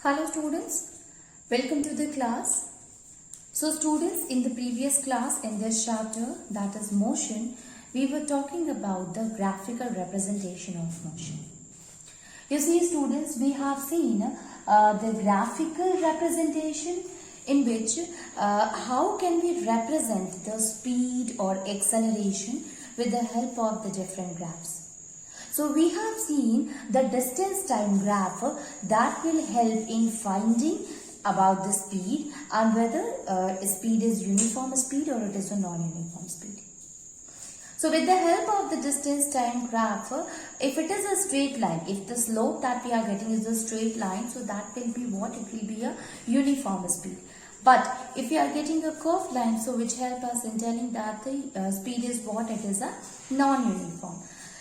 Hello students, welcome to the class. So students, in the previous class in this chapter, that is motion, we were talking about the graphical representation of motion. You see students, we have seen the graphical representation in which how can we represent the speed or acceleration with the help of the different graphs. So we have seen the distance time graph that will help in finding about the speed and whether speed is uniform speed or it is a non-uniform speed. So with the help of the distance time graph, if it is a straight line, if the slope that we are getting is a straight line, so that will be what? It will be a uniform speed. But if we are getting a curved line, so which help us in telling that the speed is what? It is a non-uniform.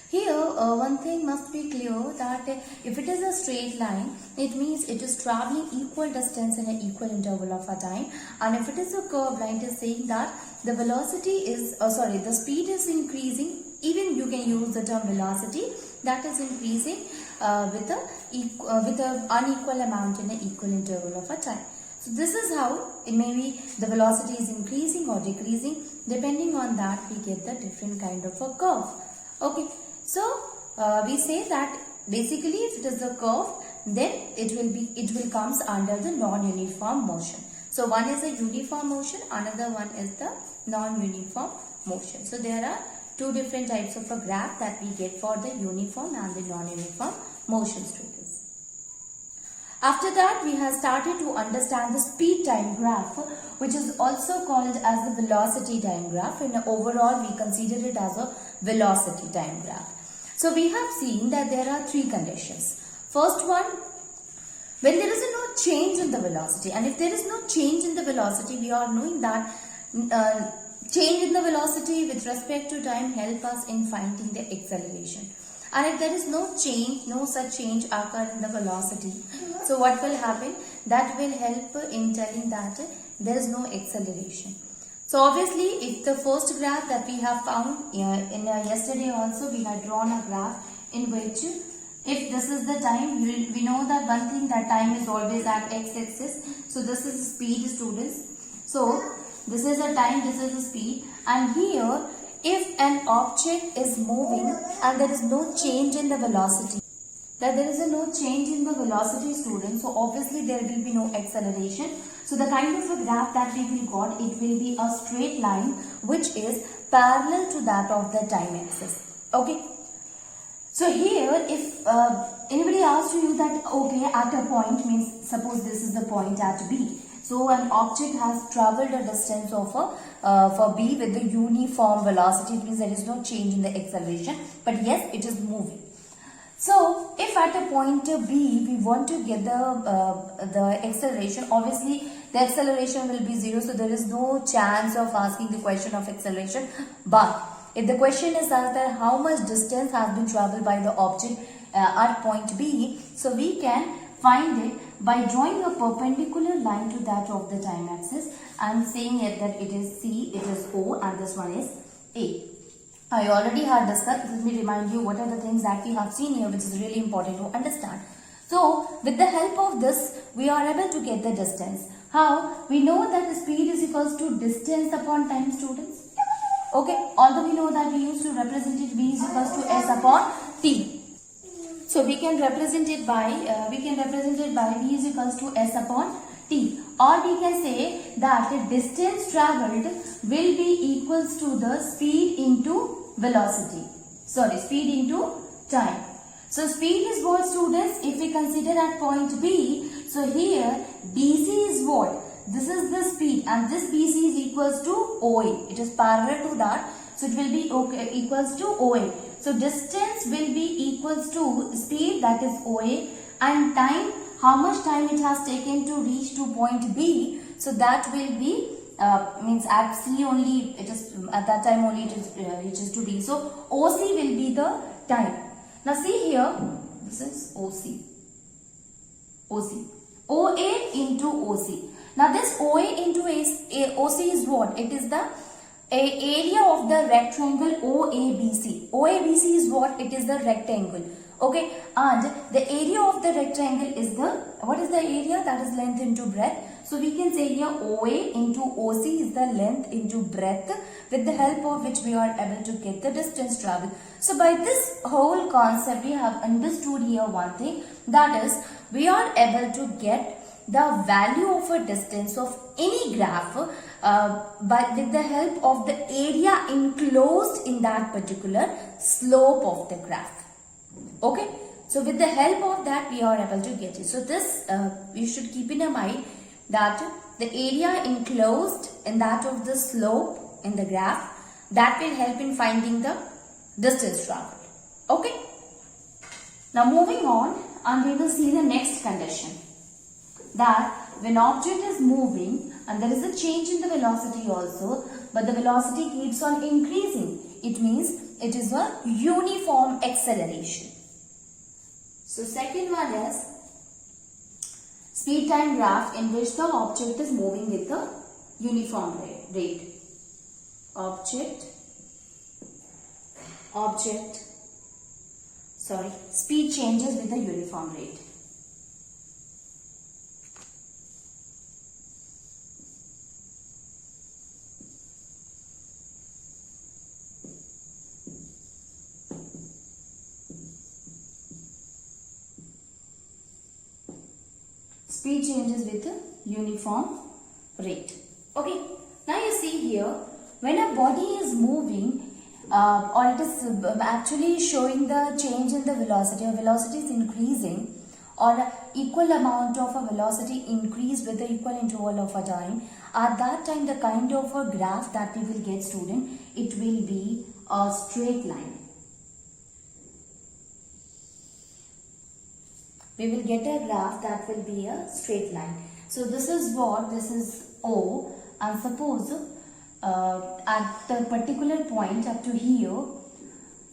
Here, one thing must be clear that if it is a straight line, it means it is traveling equal distance in an equal interval of a time. And if it is a curved line, it is saying that the velocity is, the speed is increasing. Even you can use the term velocity, that is increasing with an unequal amount in an equal interval of a time. So this is how it may be the velocity is increasing or decreasing. Depending on that, we get the different kind of a curve. Okay. So we say that basically if it is a curve, then it will comes under the non-uniform motion. So one is a uniform motion, another one is the non-uniform motion. So there are two different types of a graph that we get for the uniform and the non-uniform motion, students. After that, we have started to understand the speed time graph, which is also called as the velocity time graph. And overall, we consider it as a velocity time graph. So we have seen that there are three conditions. First one, when there is no change in the velocity, and if there is no change in the velocity, we are knowing that change in the velocity with respect to time help us in finding the acceleration. And if there is no change, no such change occur in the velocity, so what will happen? That will help in telling that there is no acceleration. So obviously, if the first graph that we have found in yesterday also, we had drawn a graph in which if this is the time, we know that one thing, that time is always at x-axis. So this is speed, students. So this is a time, this is a speed, and here if an object is moving and there is no change in the velocity, students, so obviously there will be no acceleration. So the kind of a graph that we will got, it will be a straight line which is parallel to that of the time axis. Okay. So here, if anybody asks you that, okay, at a point, means suppose this is the point at B. So an object has traveled a distance of for B with the uniform velocity. It means there is no change in the acceleration, but yes, it is moving. So if at a point B we want to get the acceleration, obviously the acceleration will be 0. So there is no chance of asking the question of acceleration. But if the question is asked that how much distance has been traveled by the object at point B, so we can find it by drawing a perpendicular line to that of the time axis and saying it that it is C, it is O, and this one is A. I already had discussed. Let me remind you what are the things that we have seen here, which is really important to understand. So with the help of this, we are able to get the distance. How? We know that the speed is equals to distance upon time, students. Okay. Although we know that we used to represent it, V is equals to S upon T. So we can represent it by V is equals to S upon T, or we can say that the distance traveled will be equals to the speed into velocity. Speed into time. So speed is what, students? If we consider at point B, so here BC is what? This is the speed, and this BC is equals to OA. It is parallel to that, so it will be equals to OA. So distance will be equals to speed, that is OA, and time, how much time it has taken to reach to point B. So that will be means at C only, it is at that time only it reaches to B. So OC will be the time. Now see here, this is OC. OA into OC. Now this OA into OC is what? It is the area of the rectangle OABC. OABC is what? It is the rectangle. Okay, and the area of the rectangle is the, what is the area? That is length into breadth. So we can say here OA into OC is the length into breadth, with the help of which we are able to get the distance traveled. So by this whole concept we have understood here one thing, that is we are able to get the value of a distance of any graph with the help of the area enclosed in that particular slope of the graph. Okay, so with the help of that we are able to get it. So this you should keep in mind that the area enclosed in that of the slope in the graph, that will help in finding the distance traveled. Okay, now moving on, and we will see the next condition, that when object is moving and there is a change in the velocity also, but the velocity keeps on increasing, it means it is a uniform acceleration. So second one is speed time graph in which the object is moving with the uniform rate. Speed changes with the uniform rate. Speed changes with a uniform rate. Okay, now you see here, when a body is moving or it is actually showing the change in the velocity, or velocity is increasing, or equal amount of a velocity increase with the equal interval of a time, at that time the kind of a graph that we will get, student, it will be a straight line. We will get a graph that will be a straight line. So this is what, this is O, and suppose at the particular point up to here,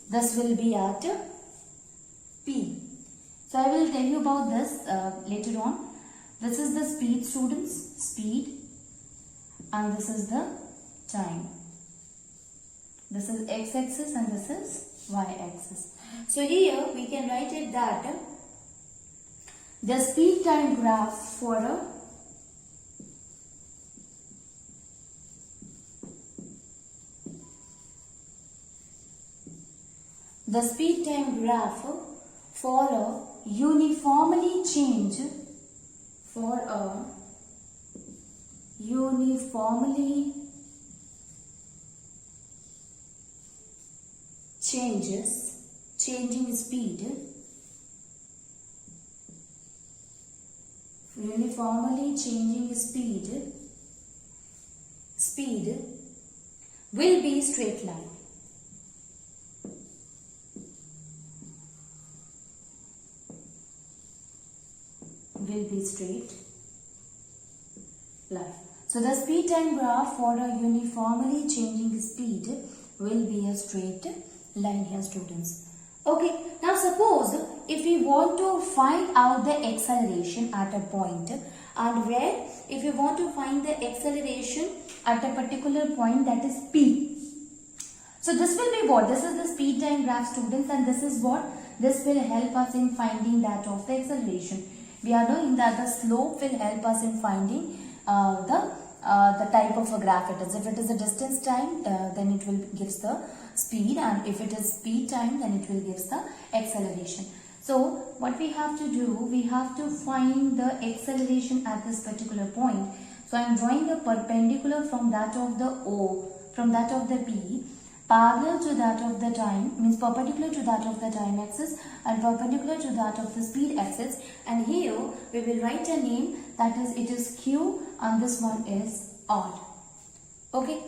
this will be at P. So I will tell you about this later on. This is the speed, students, speed, and this is the time. This is x-axis and this is y-axis. So here we can write it that the speed time graph for a uniformly changing speed, will be straight line. So the speed time graph for a uniformly changing speed will be a straight line here, students. Okay, now suppose if we want to find out the acceleration at a point, and where if you want to find the acceleration at a particular point, that is P. So this will be what? This is the speed time graph, students, and this is what? This will help us in finding that of the acceleration. We are knowing that the slope will help us in finding the type of a graph it is. If it is a distance time, then it will gives the speed, and if it is speed time, then it will gives the acceleration. So what we have to do, we have to find the acceleration at this particular point. So I am drawing a perpendicular from that of the O, from that of the P, parallel to that of the time, means perpendicular to that of the time axis and perpendicular to that of the speed axis, and here we will write a name, that is it is Q and this one is R. Okay.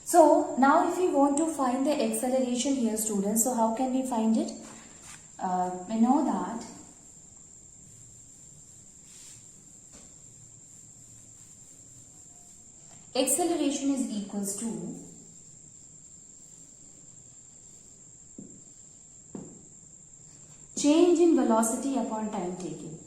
So now if we want to find the acceleration here, students, so how can we find it? We know that acceleration is equals to change in velocity upon time taken.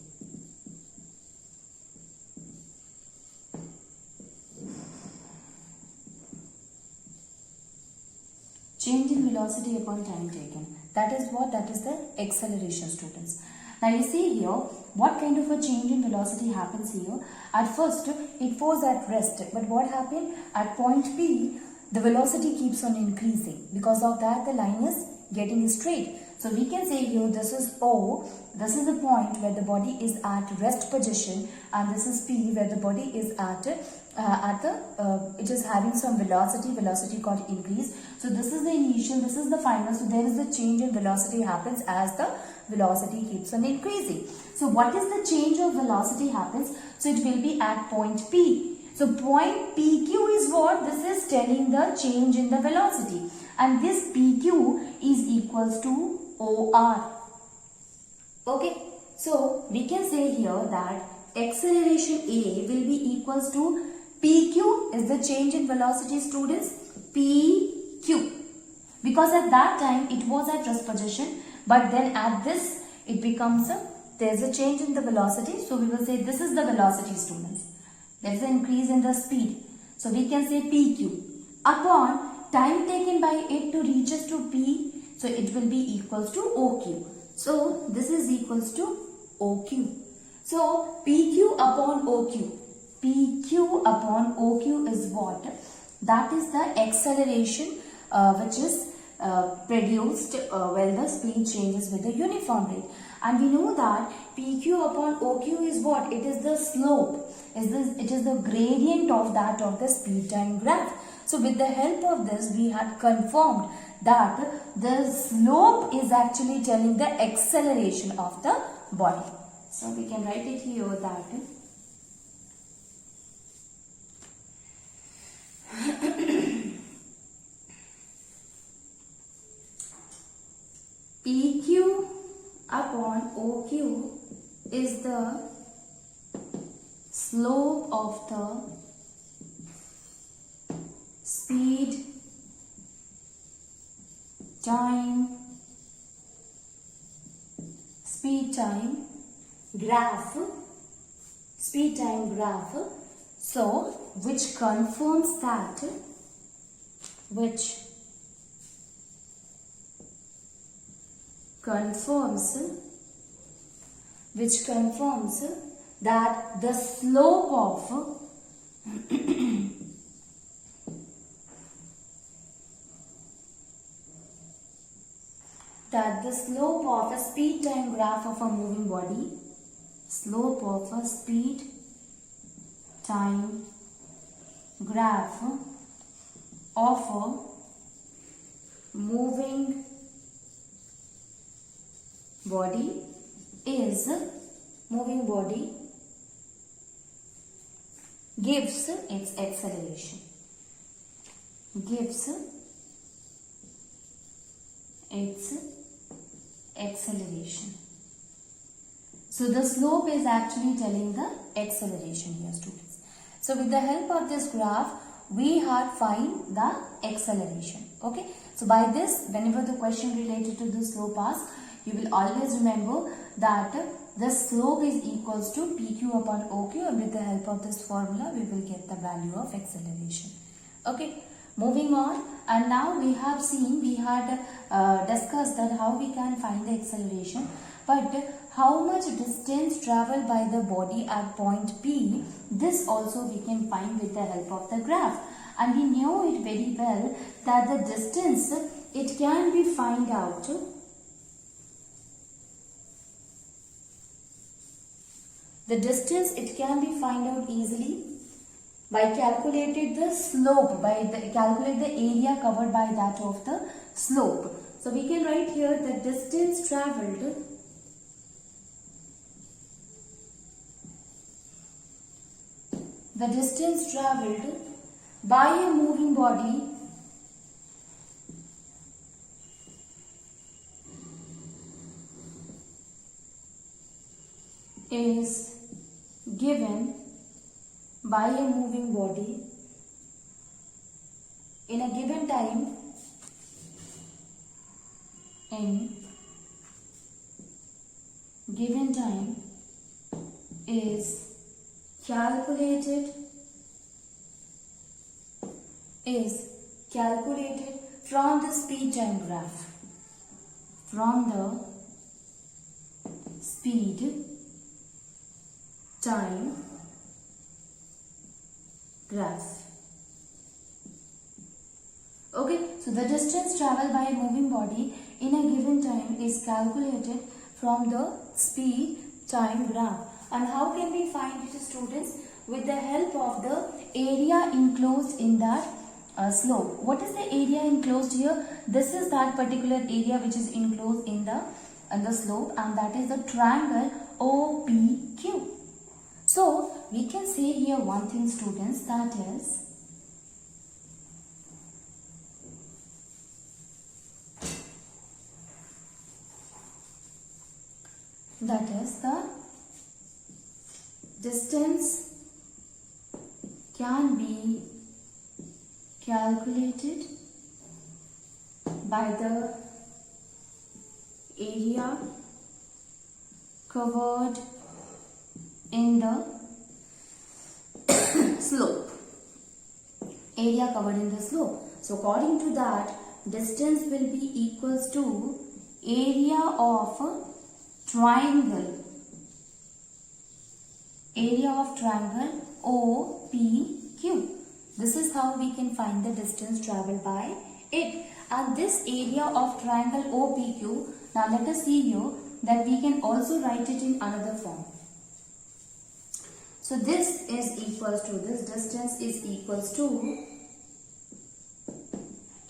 Change in velocity upon time taken. That is what? That is the acceleration, students. Now you see here, what kind of a change in velocity happens here? At first, it was at rest, but what happened? At point P, the velocity keeps on increasing. Because of that, the line is getting straight. So we can say here, this is O, this is the point where the body is at rest position, and this is P, where the body is it is having some velocity got increased. So this is the initial, this is the final. So there is a change in velocity happens as the velocity keeps on increasing. So what is the change of velocity happens? So it will be at point P. So point PQ is what? This is telling the change in the velocity. And this PQ is equals to OR. Okay. So we can say here that acceleration A will be equals to PQ is the change in velocity, students. PQ. Because at that time it was at rest position, but then at this it becomes there's a change in the velocity. So we will say this is the velocity, students. There is an increase in the speed. So we can say PQ upon time taken by it to reach us to P. So it will be equals to OQ. So this is equals to OQ. So PQ upon OQ. PQ upon OQ is what? That is the acceleration which is produced when the speed changes with the uniform rate. And we know that PQ upon OQ is what? It is the slope. It is the gradient of that of the speed time graph. So with the help of this, we had confirmed that the slope is actually telling the acceleration of the body. So we can write it here that PQ upon OQ is the slope of the speed time graph, so which confirms that the slope of a speed time graph of a moving body, slope of a speed time graph of a moving body gives its acceleration. So the slope is actually telling the acceleration here, students. So with the help of this graph, we had find the acceleration. Okay. So by this, whenever the question related to the slope asks, you will always remember that the slope is equals to PQ upon OQ, and with the help of this formula, we will get the value of acceleration. Okay. Moving on, and now we had discussed that how we can find the acceleration, but how much distance traveled by the body at point P, this also we can find with the help of the graph. And we know it very well that the distance, it can be found out easily by calculating the slope, calculate the area covered by that of the slope. So we can write here the distance traveled by a moving body is given by a moving body in a given time is calculated from the speed time graph. from the speed time graph. Okay, so the distance traveled by a moving body in a given time is calculated from the speed time graph. And how can we find it, students? With the help of the area enclosed in that slope. What is the area enclosed here? This is that particular area which is enclosed in the slope, and that is the triangle OPQ. So we can say here one thing, students, that is the distance can be calculated by the area covered in the slope. Area covered in the slope. So according to that, distance will be equals to area of triangle. Area of triangle OPQ. This is how we can find the distance traveled by it. And this area of triangle OPQ, now let us see here that we can also write it in another form. So this is equals to, this distance is equals to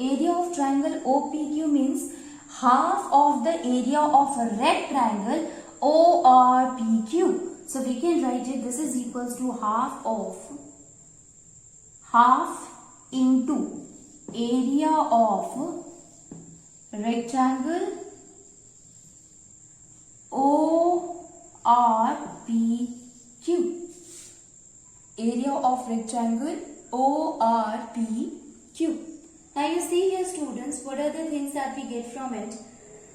area of triangle OPQ means half of the area of a rectangle ORPQ. So we can write it, this is equals to half into area of rectangle ORPQ. Area of rectangle ORPQ. Now you see here, students, what are the things that we get from it?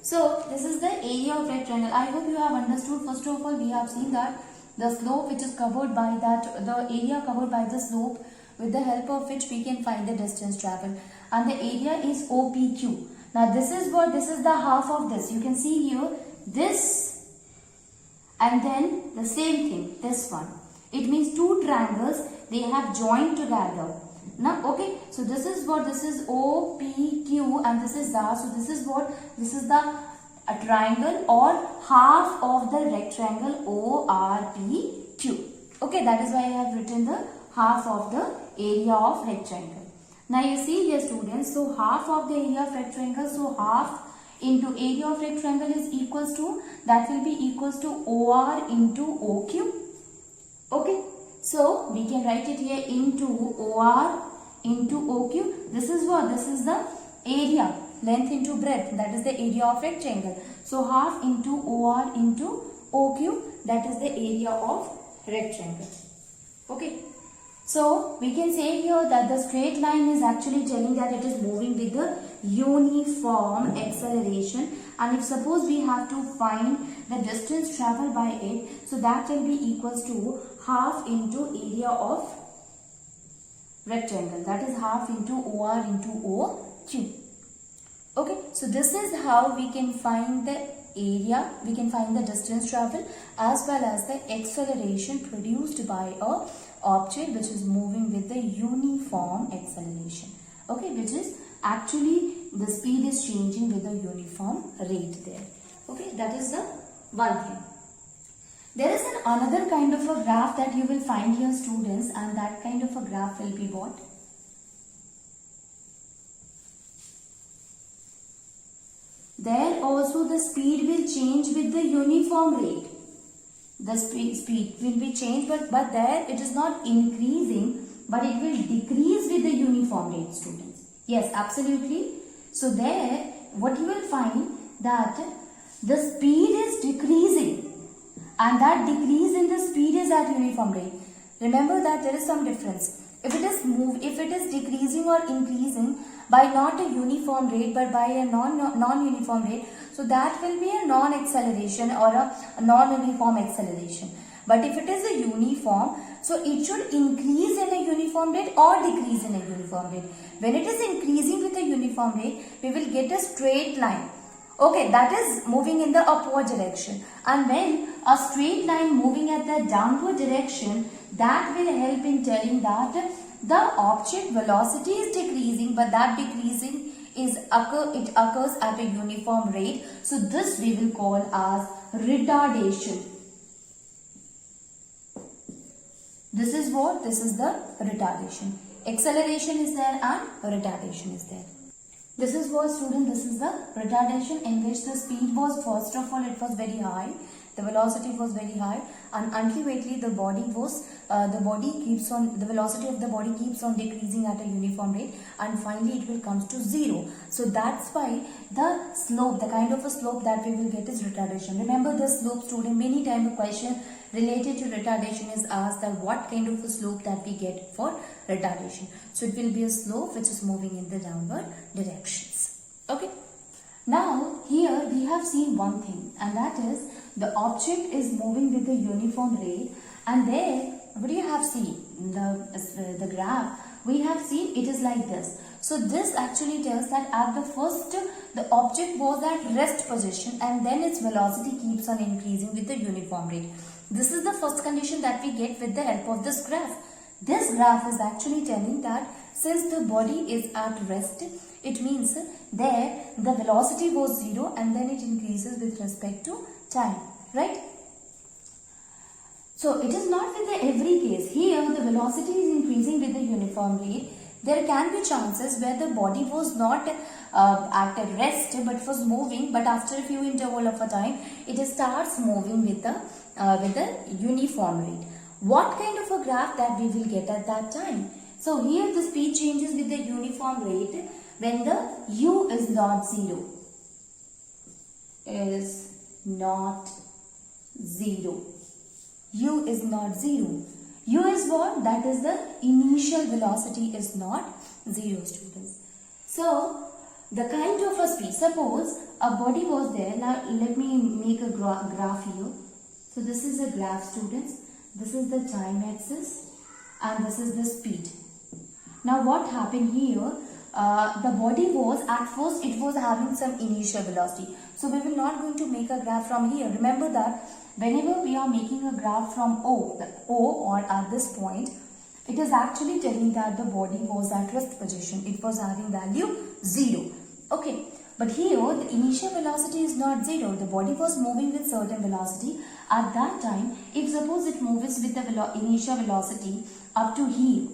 So this is the area of rectangle. I hope you have understood. First of all, we have seen that the slope which is covered by that, the area covered by the slope, with the help of which we can find the distance traveled, and the area is OPQ. Now this is what, this is the half of this. You can see here this, and then the same thing, this one. It means two triangles, they have joined together. Now, okay, so this is what, this is OPQ and this is that. So this is what, this is the a triangle or half of the rectangle ORPQ. Okay, that is why I have written the half of the area of rectangle. Now you see here, students, so half of the area of rectangle, so half into area of rectangle is equals to, that will be equals to OR into OQ. Okay, so we can write it here into OR into OQ. This is what? This is the area, length into breadth, that is the area of rectangle. So half into OR into OQ, that is the area of rectangle. Okay, so we can say here that the straight line is actually telling that it is moving with the uniform acceleration, and if suppose we have to find the distance traveled by it, so that will be equals to half into area of rectangle, that is half into OR into OQ. Okay, so this is how we can find the area, we can find the distance traveled as well as the acceleration produced by a object which is moving with the uniform acceleration. Okay, which is actually the speed is changing with a uniform rate there. Okay, that is the one thing. There is another kind of a graph that you will find here, students, and that kind of a graph will be what? There also the speed will change with the uniform rate. The speed will be changed, but there it is not increasing, but it will decrease with the uniform rate, students. Yes, absolutely. So there what you will find that the speed is decreasing, and that decrease in the speed is at uniform rate. Remember that there is some difference. If it is decreasing or increasing by not a uniform rate but by a non-uniform rate, so that will be a non-acceleration or a non-uniform acceleration. But if it is a uniform, so it should increase in a uniform rate or decrease in a uniform rate. When it is increasing with a uniform rate, we will get a straight line. Okay, that is moving in the upward direction. And when a straight line moving at the downward direction, that will help in telling that the object velocity is decreasing, but that decreasing it occurs at a uniform rate. So this we will call as retardation. This is what? This is the retardation. Acceleration is there and retardation is there. This is what, student, this is the retardation in which the speed was, first of all, it was very high. The velocity was very high, and ultimately the velocity of the body keeps on decreasing at a uniform rate, and finally it will come to zero. So that's why the slope, the kind of a slope that we will get is retardation. Remember this slope, student, many times a question related to retardation is asked that what kind of a slope that we get for retardation. So it will be a slope which is moving in the downward directions. Okay. Now here we have seen one thing, and that is the object is moving with a uniform rate, and there what do you have seen the graph? We have seen it is like this. So this actually tells that at the first the object was at rest position, and then its velocity keeps on increasing with the uniform rate. This is the first condition that we get with the help of this graph. This graph is actually telling that since the body is at rest, it means there the velocity was zero and then it increases with respect to time, right? So it is not with every case. Here the velocity is increasing with the uniform rate. There can be chances where the body was not at a rest but was moving, but after a few interval of a time it starts moving with the uniform rate. What kind of a graph that we will get at that time? So here the speed changes with the uniform rate when the u is not zero. Is not zero. U is not zero. U is what? That is the initial velocity is not zero, students. So the kind of a speed, suppose a body was there. Now let me make a graph here. So this is a graph, students. This is the time axis and this is the speed. Now what happened here? The body was at first it was having some initial velocity. So we will not going to make a graph from here. Remember that whenever we are making a graph from O or at this point, it is actually telling that the body was at rest position. It was having value 0. Okay. But here the initial velocity is not 0. The body was moving with certain velocity. At that time, if suppose it moves with the initial velocity up to here,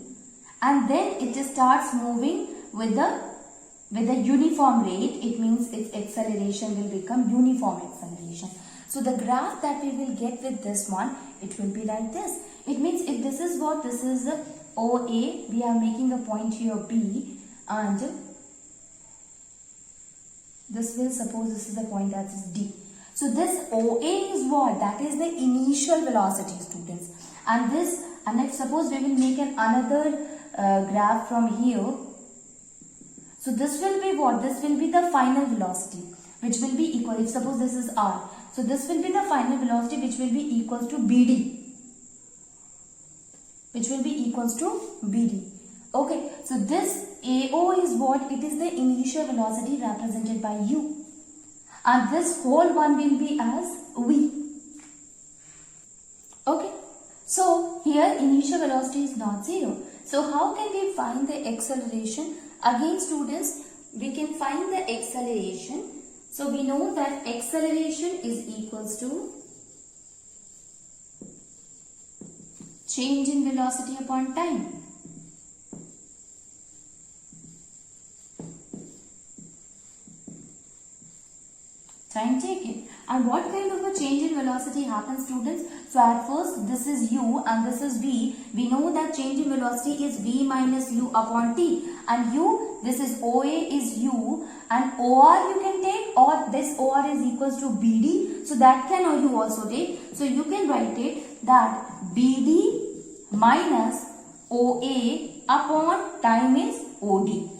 and then it starts moving with the uniform rate, it means its acceleration will become uniform acceleration. So the graph that we will get with this one, it will be like this. It means if this is what, this is OA, we are making a point here B, and this will suppose this is the point that is D. So this OA is what? That is the initial velocity, students. And this, and if suppose we will make another graph from here. So this will be what? This will be the final velocity, which will be equal, if suppose this is R. So this will be the final velocity which will be equals to BD. Which will be equals to BD. Okay, so this AO is what? It is the initial velocity represented by U. And this whole one will be as V. Okay, so here initial velocity is not 0. So how can we find the acceleration? Again, students, we can find the acceleration. So we know that acceleration is equals to change in velocity upon time. Time taken. And what kind of a change in velocity happens, students? So at first this is u and this is v. We know that change in velocity is v minus u upon t. And u, this is OA is u, and OR you can take, or this OR is equals to BD. So that can you also take. So you can write it that BD minus OA upon time is OD.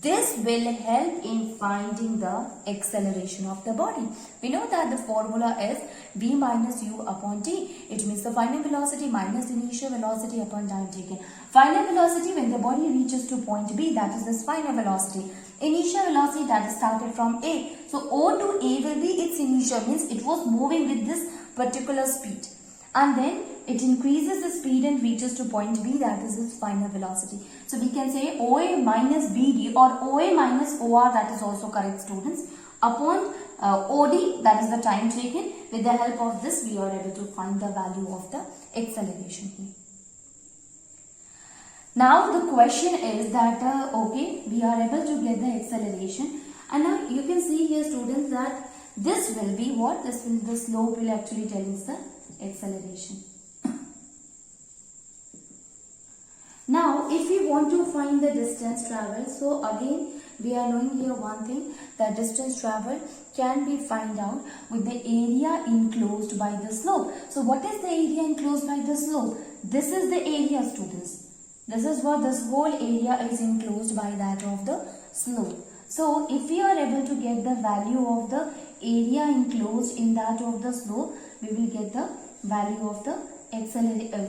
This will help in finding the acceleration of the body. We know that the formula is v minus u upon t. It means the final velocity minus initial velocity upon time taken. Final velocity when the body reaches to point B, that is this final velocity. Initial velocity that is started from A. So O to A will be its initial, means it was moving with this particular speed. And then it increases the speed and reaches to point B, that is its final velocity. So we can say OA minus BD or OA minus OR, that is also correct students, upon OD, that is the time taken. With the help of this we are able to find the value of the acceleration here. Now the question is that okay, we are able to get the acceleration, and now you can see here students that this will be what? The slope will actually tell us the acceleration. Now if we want to find the distance traveled, so again we are knowing here one thing, that distance traveled can be found out with the area enclosed by the slope. So what is the area enclosed by the slope? This is the area, students. This is what this whole area is enclosed by that of the slope. So if we are able to get the value of the area enclosed in that of the slope, we will get the value of the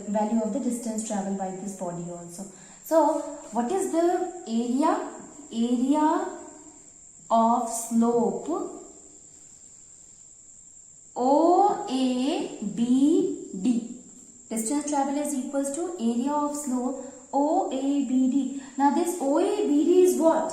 value of the distance traveled by this body also. So what is the area? Area of slope OABD. Distance traveled is equals to area of slope OABD. Now this OABD is what?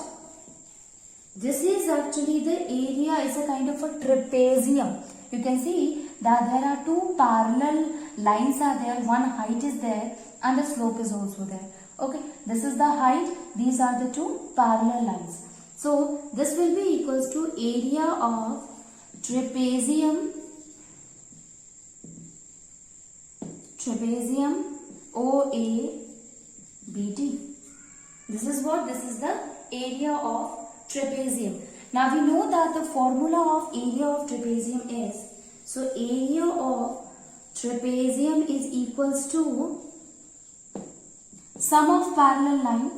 This is actually the area, is a kind of a trapezium. You can see that there are two parallel lines are there, one height is there and the slope is also there. Okay, this is the height, these are the two parallel lines. So this will be equals to area of trapezium OABD. This is what? This is the area of trapezium. Now we know that the formula of area of trapezium is, so area of trapezium is equals to sum of parallel line,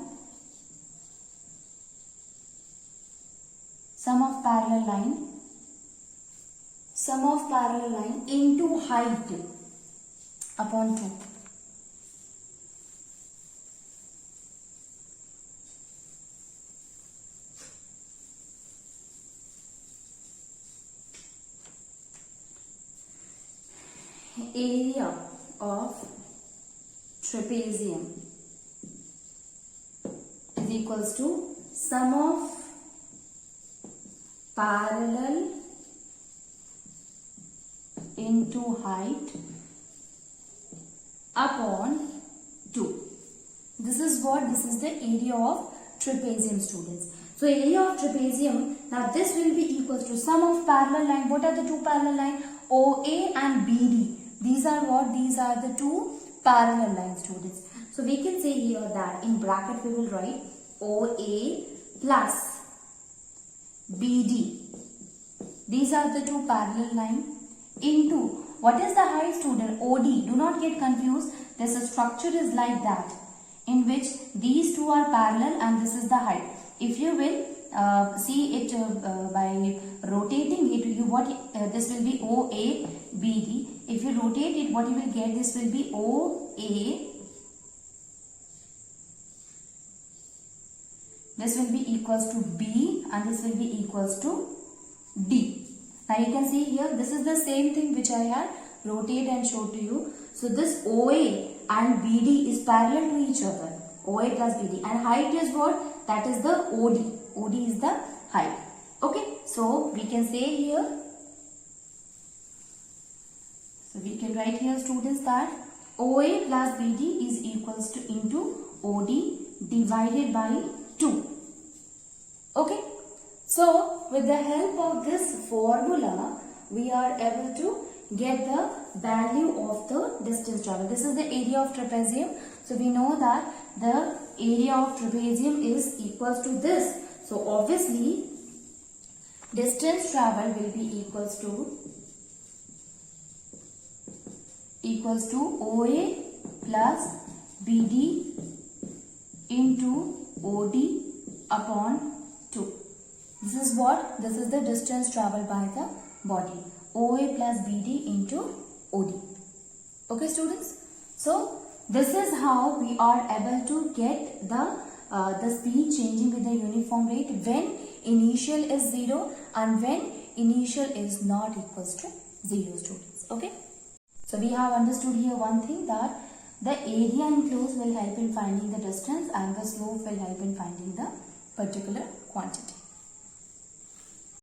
into height upon 2. Area of trapezium is equals to sum of parallel into height upon 2. This is what? This is the area of trapezium, students. So area of trapezium, now this will be equals to sum of parallel line. What are the two parallel lines? OA and BD. These are what? These are the two parallel lines, students. So we can say here that in bracket we will write OA plus BD. These are the two parallel lines into, what is the height, student? OD. Do not get confused. This structure is like that, in which these two are parallel and this is the height. If you will see it by rotating it, this will be OABD. If you rotate it, what you will get, this will be OA. This will be equals to B and this will be equals to D. Now you can see here, this is the same thing which I had rotated and showed to you. So this OA and BD is parallel to each other. OA plus BD, and height is what? That is the OD. OD is the height. Okay, so we can say here, so we can write here, students, that OA plus BD is equals to into OD divided by 2. Okay, so with the help of this formula, we are able to get the value of the distance traveled. This is the area of trapezium. So we know that the area of trapezium is equals to this. So obviously distance traveled will be equals to OA plus BD into OD upon 2. This is what? This is the distance traveled by the body. OA plus BD into OD. Okay, students? So this is how we are able to get the the speed changing with the uniform rate when initial is 0 and when initial is not equals to 0, students. Okay. So we have understood here one thing, that the area enclosed will help in finding the distance and the slope will help in finding the particular quantity.